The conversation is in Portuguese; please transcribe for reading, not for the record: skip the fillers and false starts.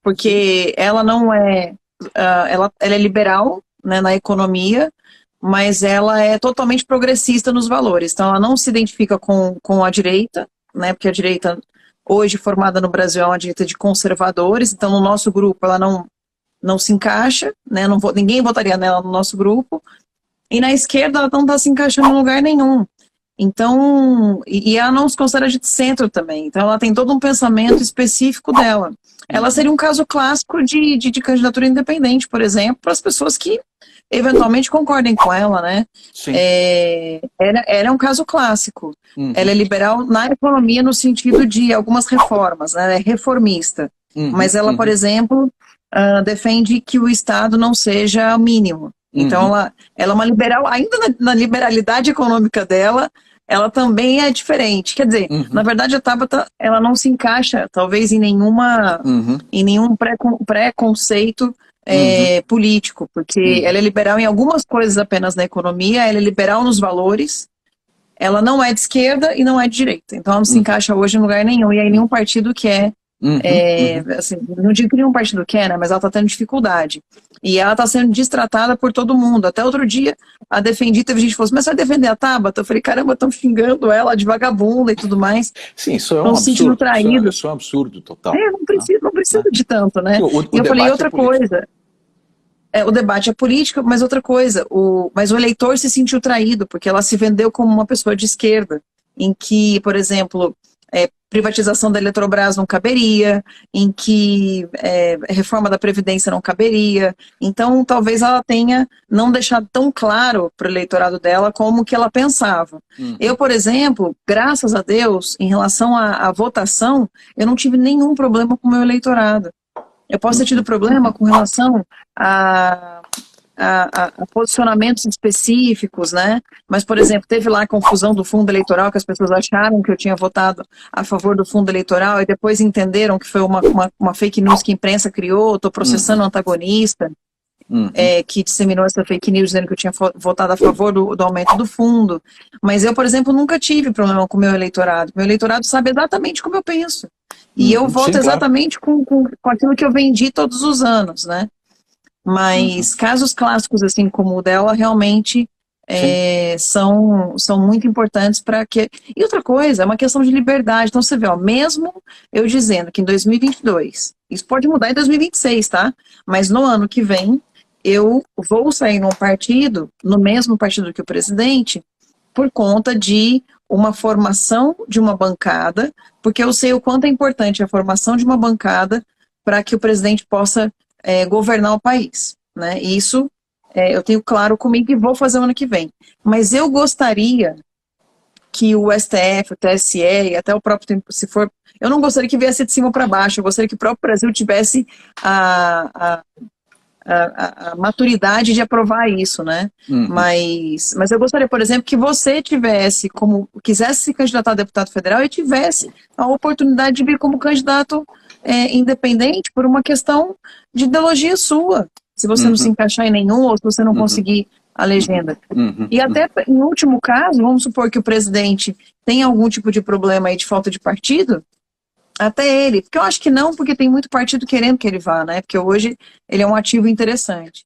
porque ela não é, ela é liberal, né, na economia, mas ela é totalmente progressista nos valores. Então, ela não se identifica com a direita, né, porque a direita, hoje formada no Brasil, é uma direita de conservadores. Então, no nosso grupo, ela não se encaixa, né, ninguém votaria nela no nosso grupo. E na esquerda, ela não está se encaixando em lugar nenhum. Então, e ela não se considera de centro também. Então, ela tem todo um pensamento específico dela. Ela seria um caso clássico de candidatura independente, por exemplo, para as pessoas que eventualmente concordem com ela, né? Sim. Ela é um caso clássico. Uhum. Ela é liberal na economia no sentido de algumas reformas, né? Ela é reformista. Mas ela, por exemplo, defende que o Estado não seja mínimo. Então, ela é uma liberal, ainda na liberalidade econômica dela, ela também é diferente. Quer dizer, na verdade, a Tabata, ela não se encaixa, talvez, em nenhum preconceito político, porque ela é liberal em algumas coisas apenas na economia, ela é liberal nos valores, ela não é de esquerda e não é de direita. Então, ela não se encaixa hoje em lugar nenhum, e aí nenhum partido quer. Assim, não digo que nenhum partido quer, né, mas ela está tendo dificuldade. E ela está sendo destratada por todo mundo. Até outro dia, a Defendi, teve gente que falou assim, mas você vai defender a Tabata? Eu falei, caramba, estão xingando ela de vagabunda e tudo mais. Sim, isso é um absurdo. Sentindo traído. Isso é um absurdo total. Não precisa de tanto, né? E eu falei, outra coisa. O debate é político, mas outra coisa, mas o eleitor se sentiu traído, porque ela se vendeu como uma pessoa de esquerda, em que, por exemplo, privatização da Eletrobras não caberia, em que reforma da Previdência não caberia. Então, talvez ela tenha não deixado tão claro para o eleitorado dela como que ela pensava. Eu, por exemplo, graças a Deus, em relação à votação, eu não tive nenhum problema com o meu eleitorado. Eu posso ter tido problema com relação a posicionamentos específicos, né? Mas, por exemplo, teve lá a confusão do fundo eleitoral, que as pessoas acharam que eu tinha votado a favor do fundo eleitoral e depois entenderam que foi uma fake news que a imprensa criou. Estou processando o antagonista que disseminou essa fake news dizendo que eu tinha votado a favor do aumento do fundo. Mas eu, por exemplo, nunca tive problema com o meu eleitorado. Meu eleitorado sabe exatamente como eu penso. E eu voto exatamente com aquilo que eu vendi todos os anos, né? Mas casos clássicos, assim, como o dela, realmente são muito importantes para que... E outra coisa, é uma questão de liberdade. Então, você vê, mesmo eu dizendo que em 2022, isso pode mudar em 2026, tá? Mas no ano que vem, eu vou sair num partido, no mesmo partido que o presidente, por conta de uma formação de uma bancada, porque eu sei o quanto é importante a formação de uma bancada para que o presidente possa governar o país, né? E isso eu tenho claro comigo e vou fazer o ano que vem. Mas eu gostaria que o STF, o TSE e até o próprio tempo, se for... Eu não gostaria que viesse de cima para baixo, eu gostaria que o próprio Brasil tivesse a maturidade de aprovar isso, né? Mas eu gostaria, por exemplo, que você tivesse, quisesse se candidatar a deputado federal e tivesse a oportunidade de vir como candidato independente por uma questão de ideologia sua, se você não se encaixar em nenhum ou se você não conseguir a legenda. E até, em último caso, vamos supor que o presidente tem algum tipo de problema aí de falta de partido, até ele, porque eu acho que não, porque tem muito partido querendo que ele vá, né? Porque hoje ele é um ativo interessante.